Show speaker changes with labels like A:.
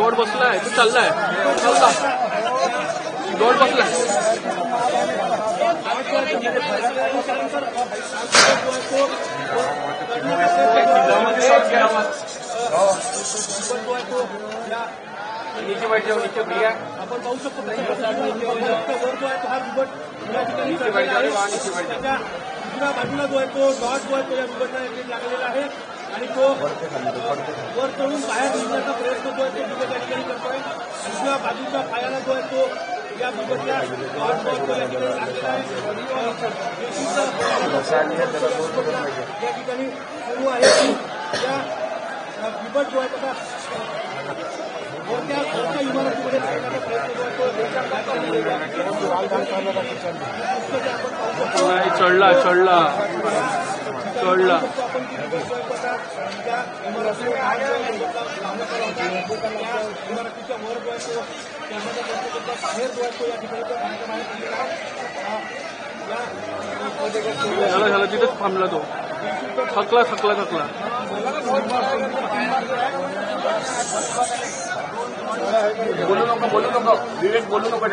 A: जोड बसलाय तू चाललाय चालला जोड बसलाय नीचे बैठ जाओ नीचे भैया आपण पाहू शकतो नीचे बैठ जाओ नीचे बैठ जाओ दुसऱ्या बाजूला जो आहे तो डॉट जो आहे तो या बिबटला लागलेला आहे आणि तो वर चढून बाहेर निघण्याचा प्रयत्न जो आहे तो बिबट या ठिकाणी करतोय दुसऱ्या बाजूच्या पायाला जो आहे तो या बिबटला डॉट जो आहे तो या ठिकाणी लागलेला आहे या ठिकाणी सुरू आहे की या बिबट जो आहे त्याचा मोठ्या इमारतीमध्ये जाण्याचा प्रयत्न करतो चढला चढला चढला इमारतीच्या वर जो आहे तो त्यामध्ये बाहेर जो आहे तो या ठिकाणी झाला तिथेच थांबला तो थकला थकला थकला बोलू नको विवेक बोलू नको